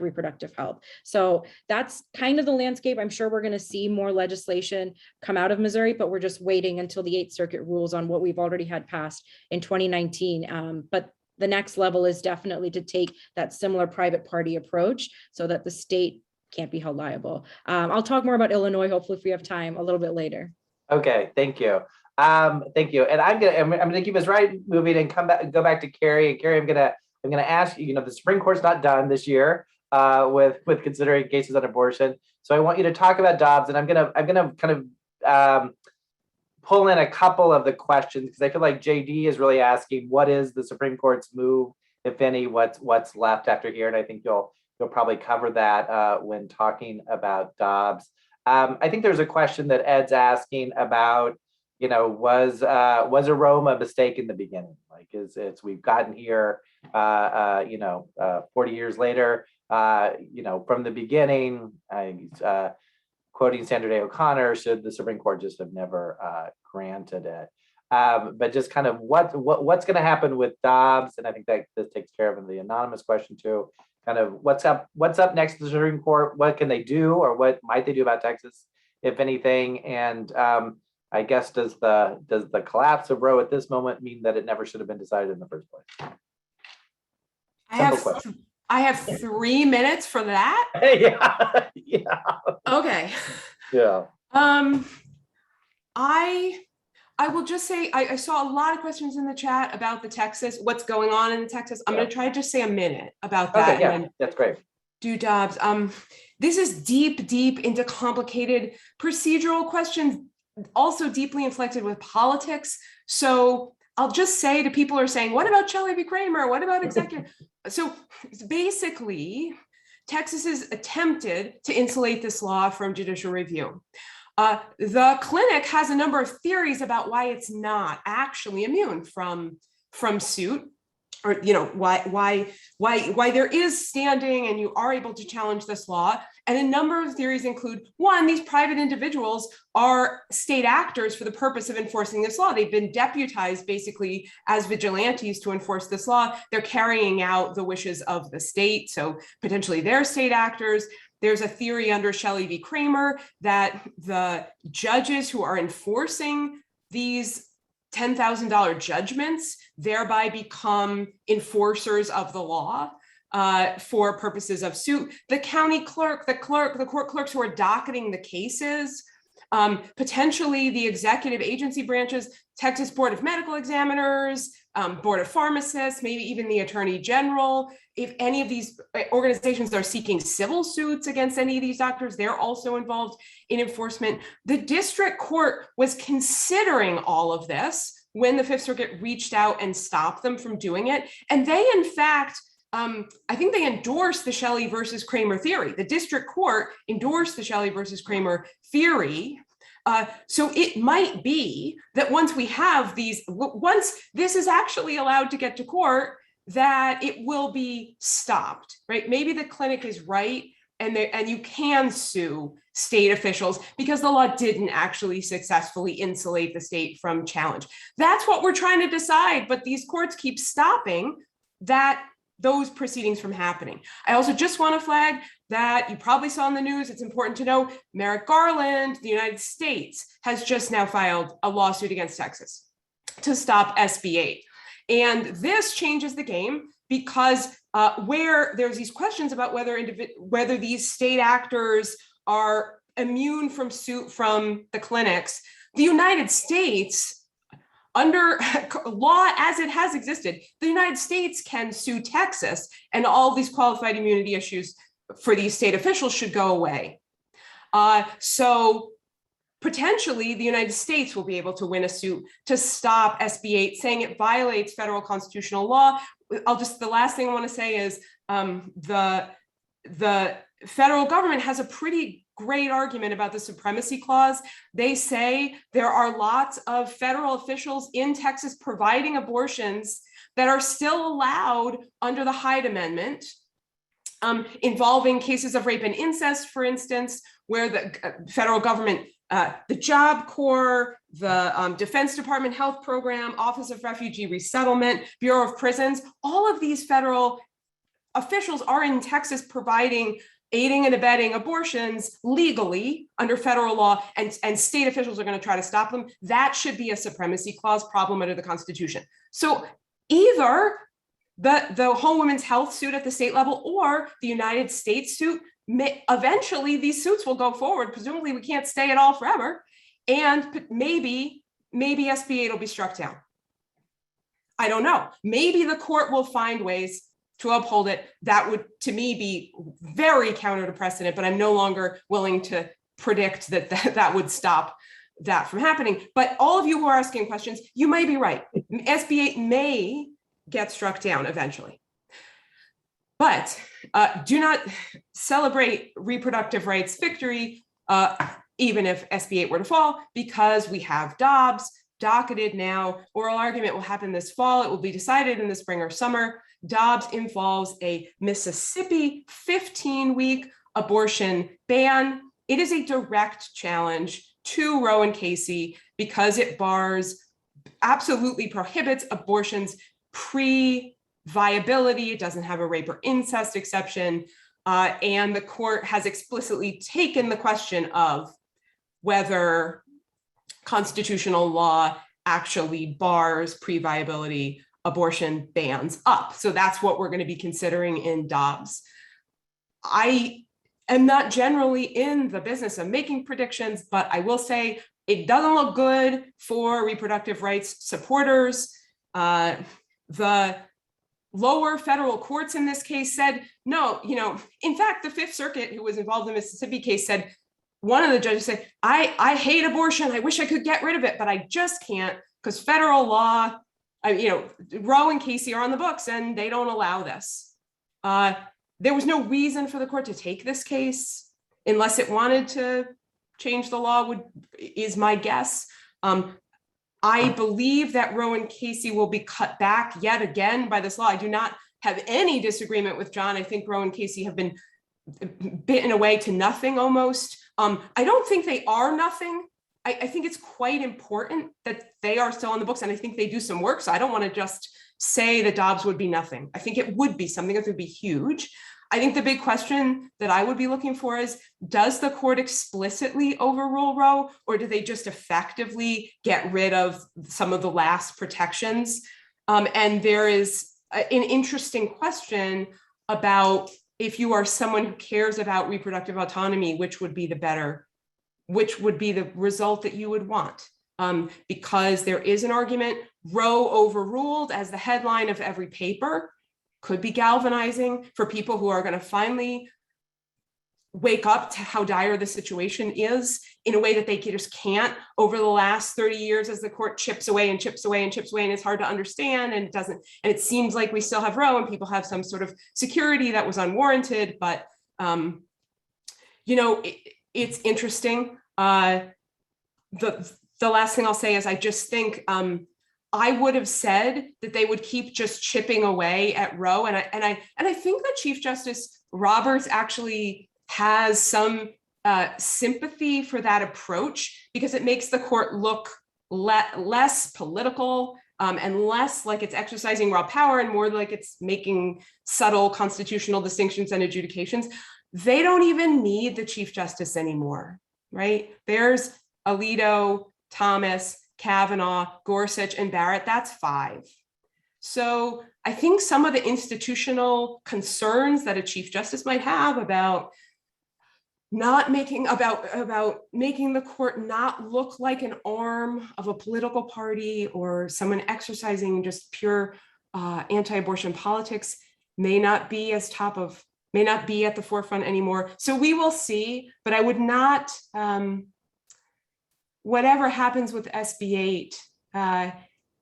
reproductive health. So that's kind of the landscape. I'm sure we're going to see more legislation come out of Missouri, but we're just waiting until the 8th Circuit rules on what we've already had passed in 2019. But the next level is definitely to take that similar private party approach so that the state can't be held liable. I'll talk more about Illinois, hopefully, if we have time, a little bit later. Okay, thank you. Thank you. And I'm gonna keep us right moving and go back to Carrie. And Carrie, I'm gonna ask you. The Supreme Court's not done this year with considering cases on abortion. So I want you to talk about Dobbs, and I'm gonna kind of pull in a couple of the questions, because I feel like JD is really asking, what is the Supreme Court's move, if any, what's left after here, and I think you'll probably cover that when talking about Dobbs. I think there's a question that Ed's asking about, was a Rome a mistake in the beginning? Like, we've gotten here, 40 years later, from the beginning, quoting Sandra Day O'Connor, should the Supreme Court just have never granted it? But just kind of what's going to happen with Dobbs, and I think that this takes care of the anonymous question too. Kind of what's up next to the Supreme Court? What can they do, or what might they do about Texas, if anything? And I guess does the collapse of Roe at this moment mean that it never should have been decided in the first place? I have 3 minutes for that. Yeah. Okay. Yeah. I will just say, I saw a lot of questions in the chat about the Texas, what's going on in Texas. I'm going to try to just say a minute about that. Okay, yeah, that's great. Do Dobbs. This is deep into complicated procedural questions, also deeply inflected with politics. So I'll just say to people who are saying, what about Shelley v. Kramer? What about executive? So basically, Texas has attempted to insulate this law from judicial review. The clinic has a number of theories about why it's not actually immune from suit, or why there is standing and you are able to challenge this law. And a number of theories include, one, these private individuals are state actors for the purpose of enforcing this law. They've been deputized basically as vigilantes to enforce this law. They're carrying out the wishes of the state, so potentially they're state actors. There's a theory under Shelley v. Kramer that the judges who are enforcing these $10,000 judgments thereby become enforcers of the law for purposes of suit. The county clerk, the court clerks who are docketing the cases, potentially the executive agency branches, Texas Board of Medical Examiners, Board of Pharmacists, maybe even the Attorney General. If any of these organizations are seeking civil suits against any of these doctors, they're also involved in enforcement. The district court was considering all of this when the Fifth Circuit reached out and stopped them from doing it. And they, in fact, I think they endorsed the Shelley versus Kramer theory. The district court endorsed the Shelley versus Kramer theory. So it might be that once this is actually allowed to get to court, that it will be stopped, right? Maybe the clinic is right, and you can sue state officials because the law didn't actually successfully insulate the state from challenge. That's what we're trying to decide, but these courts keep stopping those proceedings from happening. I also just want to flag that you probably saw in the news, it's important to know, Merrick Garland, the United States, has just now filed a lawsuit against Texas to stop SB8. And this changes the game because where there's these questions about whether these state actors are immune from suit from the clinics, the United States, under law as it has existed, the United States can sue Texas, and all these qualified immunity issues for these state officials should go away. So potentially the United States will be able to win a suit to stop SB8, saying it violates federal constitutional law. The last thing I want to say is the federal government has a pretty great argument about the supremacy clause. They say there are lots of federal officials in Texas providing abortions that are still allowed under the Hyde Amendment, involving cases of rape and incest, for instance, where the federal government, the Job Corps, the Defense Department Health Program, Office of Refugee Resettlement, Bureau of Prisons, all of these federal officials are in Texas providing aiding and abetting abortions legally under federal law, and state officials are going to try to stop them. That should be a supremacy clause problem under the Constitution. So either the Home Women's Health suit at the state level or the United States suit, eventually these suits will go forward. Presumably we can't stay at all forever. And maybe SB8 will be struck down. I don't know. Maybe the court will find ways to uphold it. That would, to me, be very counter to precedent, but I'm no longer willing to predict that would stop that from happening. But all of you who are asking questions, you may be right. SB8 may get struck down eventually. But do not celebrate reproductive rights victory, even if SB8 were to fall, because we have Dobbs docketed now. Oral argument will happen this fall. It will be decided in the spring or summer. Dobbs involves a Mississippi 15-week abortion ban. It is a direct challenge to Roe and Casey because it absolutely prohibits abortions pre-viability. It doesn't have a rape or incest exception. And the court has explicitly taken the question of whether constitutional law actually bars pre-viability abortion bans up. So that's what we're going to be considering in Dobbs. I am not generally in the business of making predictions, but I will say it doesn't look good for reproductive rights supporters. The lower federal courts in this case said, no, in fact, the Fifth Circuit, who was involved in the Mississippi case, said, one of the judges said, I hate abortion. I wish I could get rid of it, but I just can't because federal law, Roe and Casey are on the books and they don't allow this. There was no reason for the court to take this case unless it wanted to change the law, is my guess. I believe that Roe and Casey will be cut back yet again by this law. I do not have any disagreement with John. I think Roe and Casey have been bitten away to nothing almost. I don't think they are nothing. I think it's quite important that they are still on the books, and I think they do some work. So I don't want to just say that Dobbs would be nothing. I think it would be something that would be huge. I think the big question that I would be looking for is, does the court explicitly overrule Roe, or do they just effectively get rid of some of the last protections? And there is an interesting question about, if you are someone who cares about reproductive autonomy, which would be the result that you would want? Because there is an argument, Roe overruled as the headline of every paper could be galvanizing for people who are going to finally wake up to how dire the situation is in a way that they just can't over the last 30 years as the court chips away and chips away and chips away, and it's hard to understand, and it seems like we still have Roe and people have some sort of security that was unwarranted, but it's interesting. The last thing I'll say is I just think I would have said that they would keep just chipping away at Roe, and I think that Chief Justice Roberts actually has some sympathy for that approach, because it makes the court look less political and less like it's exercising raw power and more like it's making subtle constitutional distinctions and adjudications. They don't even need the Chief Justice anymore, right? There's Alito, Thomas, Kavanaugh, Gorsuch, and Barrett. That's 5. So I think some of the institutional concerns that a Chief Justice might have about making the court not look like an arm of a political party or someone exercising just pure anti-abortion politics may not be at the forefront anymore. So we will see, but I would not, whatever happens with SB8,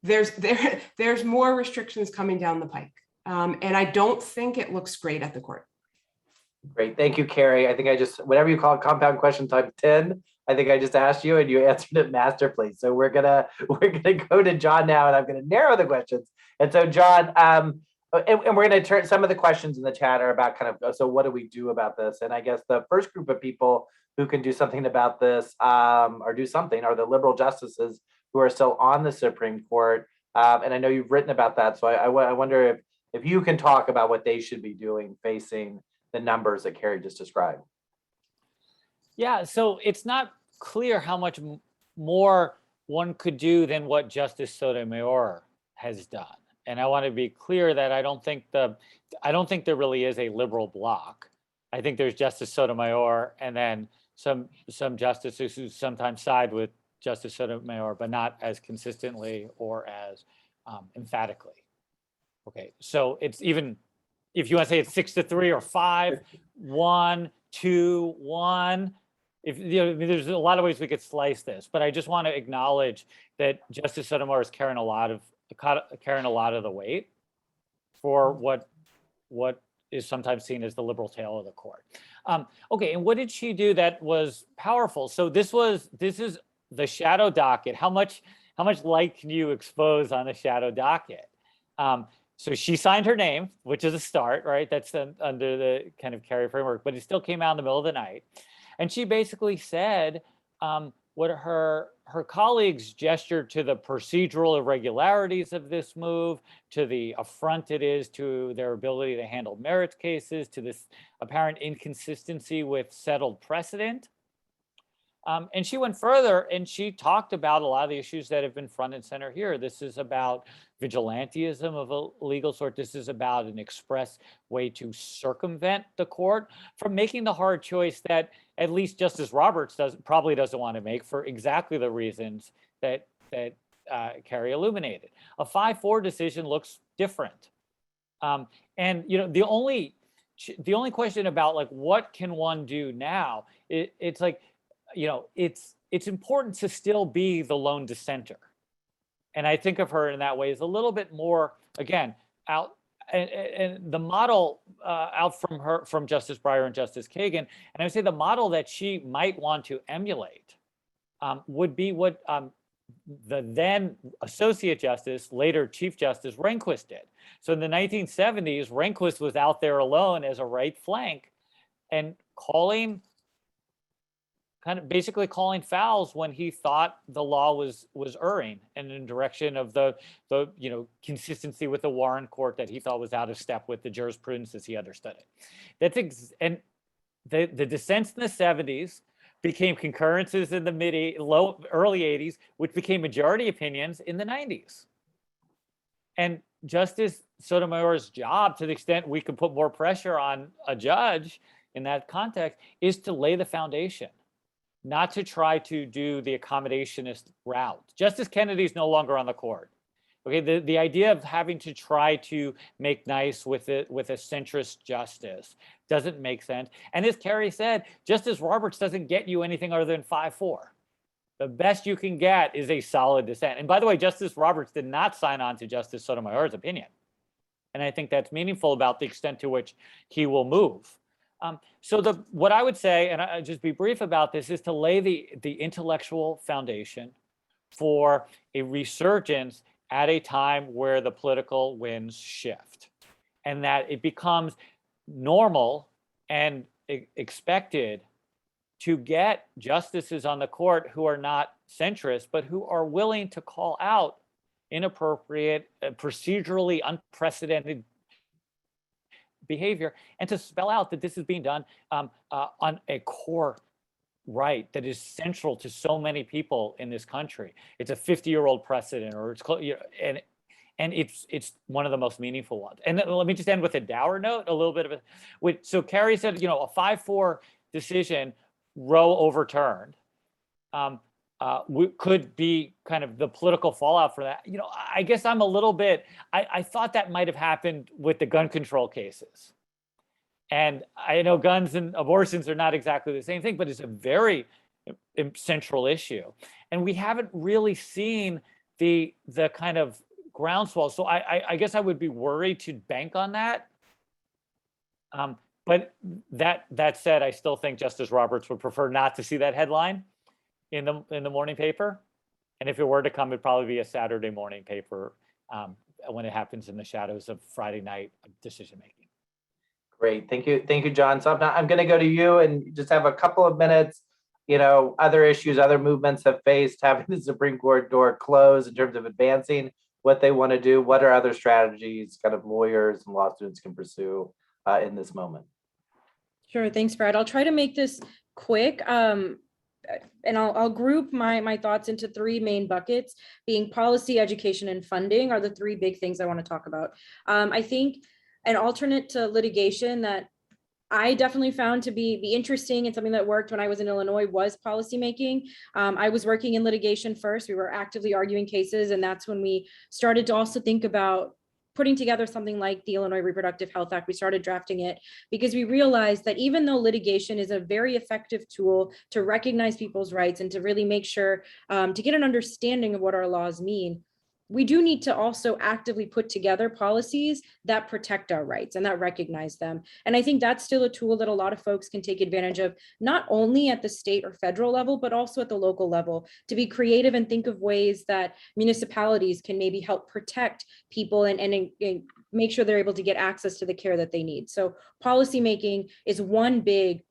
there's more restrictions coming down the pike. And I don't think it looks great at the court. Great, thank you, Carrie. I think whatever you call compound question times 10, I think I just asked you and you answered it masterfully. So we're gonna go to John now, and I'm gonna narrow the questions. And so John, and we're gonna turn some of the questions in the chat are about so what do we do about this? And I guess the first group of people who can do something about this are the liberal justices who are still on the Supreme Court. And I know you've written about that. So I wonder if you can talk about what they should be doing facing the numbers that Carrie just described. Yeah, so it's not clear how much more one could do than what Justice Sotomayor has done. And I want to be clear that I don't think there really is a liberal bloc. I think there's Justice Sotomayor and then some justices who sometimes side with Justice Sotomayor, but not as consistently or as emphatically. Okay, so it's even, if you want to say it's 6-3 or 5, 1, 2, 1. There's a lot of ways we could slice this, but I just want to acknowledge that Justice Sotomayor is carrying a lot of the weight for what is sometimes seen as the liberal tail of the court. Okay, and what did she do that was powerful? So this is the shadow docket. How much light can you expose on the shadow docket? So she signed her name, which is a start, right? That's under the kind of Carrie framework, but it still came out in the middle of the night. And she basically said what her colleagues gestured to the procedural irregularities of this move, to the affront it is to their ability to handle merits cases, to this apparent inconsistency with settled precedent. And she went further and she talked about a lot of the issues that have been front and center here. This is about vigilantism of a legal sort. This is about an express way to circumvent the court from making the hard choice that at least Justice Roberts probably doesn't want to make for exactly the reasons that Carrie illuminated. A 5-4 decision looks different. And the only question about like what can one do now, it's like, it's important to still be the lone dissenter. And I think of her in that way as a little bit more, again, out and the model out from Justice Breyer and Justice Kagan. And I would say the model that she might want to emulate would be what the then Associate Justice, later Chief Justice Rehnquist did. So in the 1970s, Rehnquist was out there alone as a right flank and basically calling fouls when he thought the law was erring and in direction of the consistency with the Warren Court that he thought was out of step with the jurisprudence as he understood it. And the dissents in the 70s became concurrences in the early 80s, which became majority opinions in the 90s. And Justice Sotomayor's job, to the extent we can put more pressure on a judge in that context, is to lay the foundation, not to try to do the accommodationist route. Justice Kennedy is no longer on the court. Okay, the idea of having to try to make nice with a centrist justice doesn't make sense. And as Carrie said, Justice Roberts doesn't get you anything other than 5-4. The best you can get is a solid dissent. And by the way, Justice Roberts did not sign on to Justice Sotomayor's opinion. And I think that's meaningful about the extent to which he will move. So what I would say, and I'll just be brief about this, is to lay the intellectual foundation for a resurgence at a time where the political winds shift, and that it becomes normal and expected to get justices on the court who are not centrist, but who are willing to call out inappropriate, procedurally unprecedented behavior, and to spell out that this is being done on a core right that is central to so many people in this country. It's a 50-year-old precedent, or it's and it's one of the most meaningful ones. And let me just end with a dour note, a little bit of so Carrie said, a 5-4 decision, Roe overturned, could be kind of the political fallout for that. I guess I'm a little bit, I thought that might have happened with the gun control cases. And I know guns and abortions are not exactly the same thing, but it's a very central issue. And we haven't really seen the kind of groundswell. So I guess I would be worried to bank on that. But that said, I still think Justice Roberts would prefer not to see that headline in the morning paper. And if it were to come, it'd probably be a Saturday morning paper when it happens in the shadows of Friday night decision making. Great, thank you, John. So I'm going to go to you and just have a couple of minutes. Other issues, other movements have faced having the Supreme Court door closed in terms of advancing what they want to do. What are other strategies kind of lawyers and law students can pursue in this moment? Sure, thanks, Brad. I'll try to make this quick. And I'll group my thoughts into 3 main buckets, being policy, education, and funding are the 3 big things I want to talk about. I think an alternate to litigation that I definitely found to be interesting and something that worked when I was in Illinois was policymaking. I was working in litigation first. We were actively arguing cases, and that's when we started to also think about putting together something like the Illinois Reproductive Health Act. We started drafting it because we realized that even though litigation is a very effective tool to recognize people's rights and to really make sure to get an understanding of what our laws mean, we do need to also actively put together policies that protect our rights and that recognize them. And I think that's still a tool that a lot of folks can take advantage of, not only at the state or federal level, but also at the local level, to be creative and think of ways that municipalities can maybe help protect people and make sure they're able to get access to the care that they need. So policymaking is one big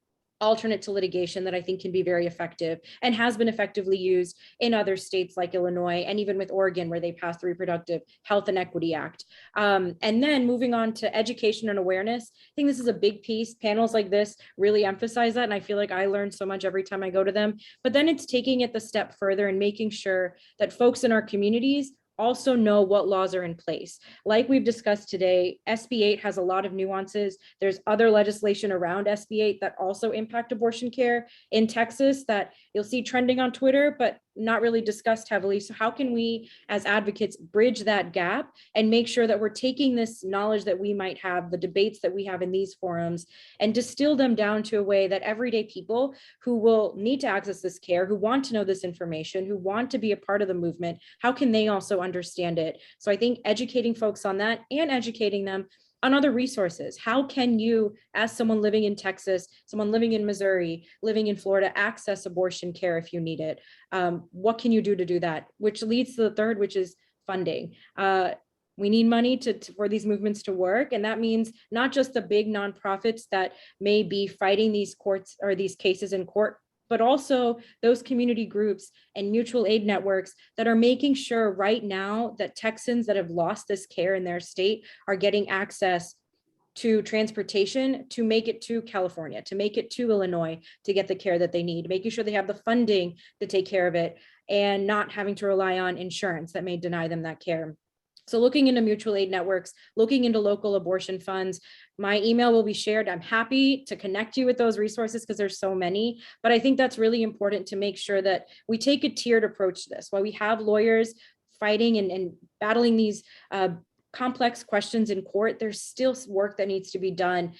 alternate to litigation that I think can be very effective and has been effectively used in other states like Illinois and even with Oregon, where they passed the Reproductive Health and Equity Act. And then moving on to education and awareness, I think this is a big piece. Panels like this really emphasize that. And I feel like I learn so much every time I go to them. But then it's taking it the step further and making sure that folks in our communities also know what laws are in place. Like we've discussed today, SB8 has a lot of nuances. There's other legislation around SB8 that also impact abortion care in Texas that you'll see trending on Twitter, but not really discussed heavily. So how can we as advocates bridge that gap and make sure that we're taking this knowledge that we might have, the debates that we have in these forums, and distill them down to a way that everyday people who will need to access this care, who want to know this information, who want to be a part of the movement, how can they also understand it? So I think educating folks on that and educating them on other resources. How can you, as someone living in Texas, someone living in Missouri, living in Florida, access abortion care if you need it? What can you do to do that? Which leads to the third, which is funding. We need money for these movements to work. And that means not just the big nonprofits that may be fighting these courts or these cases in court, but also those community groups and mutual aid networks that are making sure right now that Texans that have lost this care in their state are getting access to transportation to make it to California, to make it to Illinois, to get the care that they need, making sure they have the funding to take care of it and not having to rely on insurance that may deny them that care. So looking into mutual aid networks, looking into local abortion funds, my email will be shared. I'm happy to connect you with those resources because there's so many, but I think that's really important to make sure that we take a tiered approach to this. While we have lawyers fighting and battling these complex questions in court, there's still work that needs to be done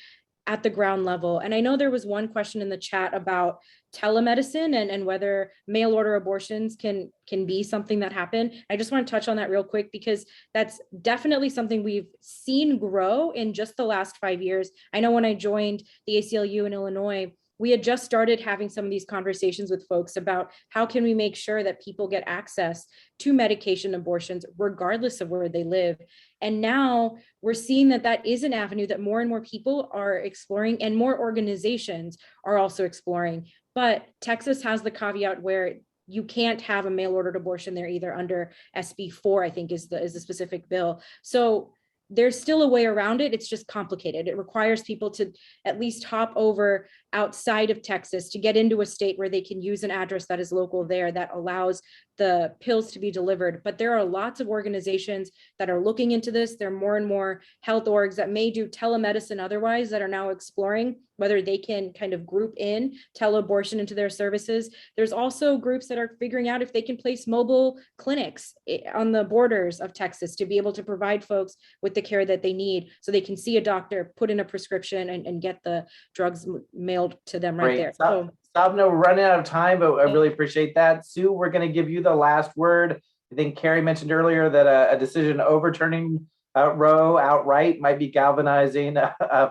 at the ground level. And I know there was one question in the chat about telemedicine and whether mail order abortions can be something that happen. I just want to touch on that real quick because that's definitely something we've seen grow in just the last 5 years. I know when I joined the ACLU in Illinois, we had just started having some of these conversations with folks about how can we make sure that people get access to medication abortions regardless of where they live. And now we're seeing that that is an avenue that more and more people are exploring and more organizations are also exploring. But Texas has the caveat where you can't have a mail ordered abortion there either under SB4, I think is the specific bill. So there's still a way around it. It's just complicated. It requires people to at least hop over outside of Texas to get into a state where they can use an address that is local there that allows the pills to be delivered. But there are lots of organizations that are looking into this. There are more and more health orgs that may do telemedicine otherwise that are now exploring whether they can kind of group in teleabortion into their services. There's also groups that are figuring out if they can place mobile clinics on the borders of Texas to be able to provide folks with the care that they need so they can see a doctor, put in a prescription and get the drugs mailed to them right there. So, Savna, we're running out of time, but I really appreciate that. Sue, we're going to give you the last word. I think Carrie mentioned earlier that a decision overturning Roe outright might be galvanizing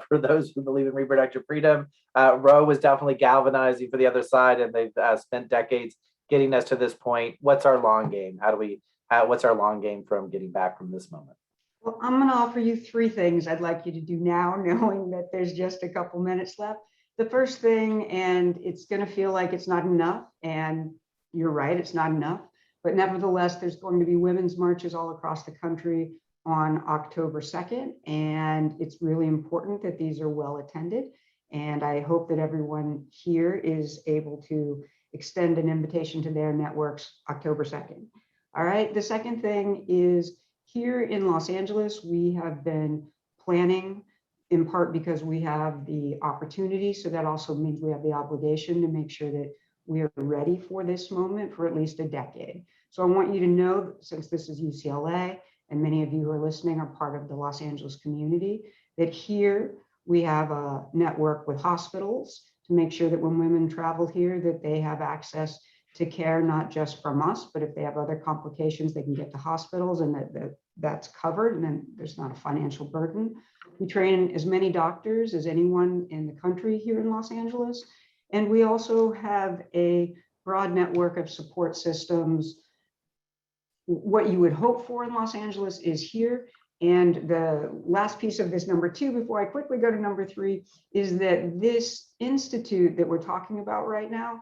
for those who believe in reproductive freedom. Roe was definitely galvanizing for the other side, and they've spent decades getting us to this point. What's our long game? What's our long game from getting back from this moment? Well, I'm going to offer you 3 things I'd like you to do now, knowing that there's just a couple minutes left. The first thing, and it's going to feel like it's not enough, and you're right, it's not enough, but nevertheless, there's going to be women's marches all across the country on October 2nd, and it's really important that these are well attended. And I hope that everyone here is able to extend an invitation to their networks October 2nd. All right, the second thing is here in Los Angeles, we have been planning in part because we have the opportunity. So that also means we have the obligation to make sure that we are ready for this moment for at least a decade. So I want you to know, since this is UCLA, and many of you who are listening are part of the Los Angeles community, that here we have a network with hospitals to make sure that when women travel here, that they have access to care, not just from us, but if they have other complications, they can get to hospitals and that's covered, and then there's not a financial burden. We train as many doctors as anyone in the country here in Los Angeles. And we also have a broad network of support systems. What you would hope for in Los Angeles is here, And the last piece of this number 2, before I quickly go to number 3, is that this institute that we're talking about right now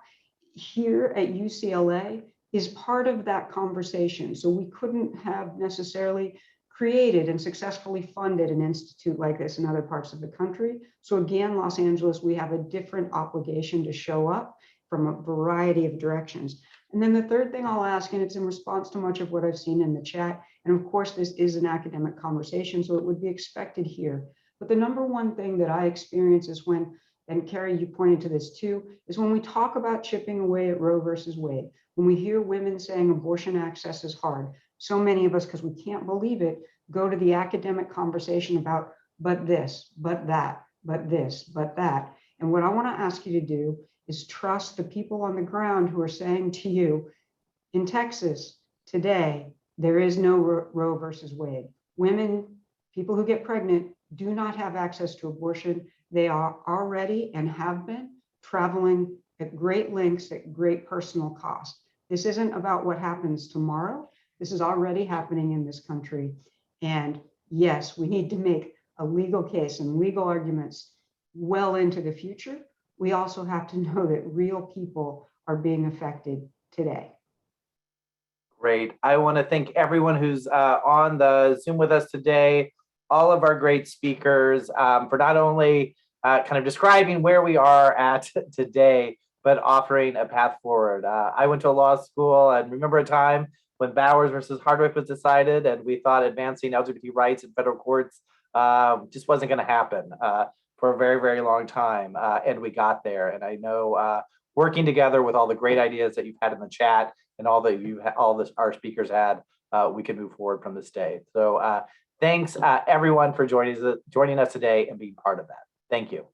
here at UCLA is part of that conversation. So we couldn't have necessarily created and successfully funded an institute like this in other parts of the country. So again, Los Angeles, we have a different obligation to show up from a variety of directions. And then the third thing I'll ask, and it's in response to much of what I've seen in the chat, and of course, this is an academic conversation, so it would be expected here. But the number one thing that I experience is when, and Carrie, you pointed to this too, is when we talk about chipping away at Roe versus Wade, when we hear women saying abortion access is hard, so many of us, because we can't believe it, go to the academic conversation about, but this, but that, but this, but that. And what I want to ask you to do is trust the people on the ground who are saying to you, in Texas today, there is no Roe versus Wade. Women, people who get pregnant, do not have access to abortion. They are already and have been traveling at great lengths at great personal cost. This isn't about what happens tomorrow. This is already happening in this country. And yes, we need to make a legal case and legal arguments well into the future. We also have to know that real people are being affected today. Great. I want to thank everyone who's on the Zoom with us today, all of our great speakers for not only kind of describing where we are at today, but offering a path forward. I went to a law school and remember a time when Bowers versus Hardwick was decided, and we thought advancing LGBT rights in federal courts just wasn't going to happen for a very, very long time. And we got there. And I know working together with all the great ideas that you've had in the chat and all that our speakers had, we can move forward from this day. So thanks everyone for joining us today and being part of that. Thank you.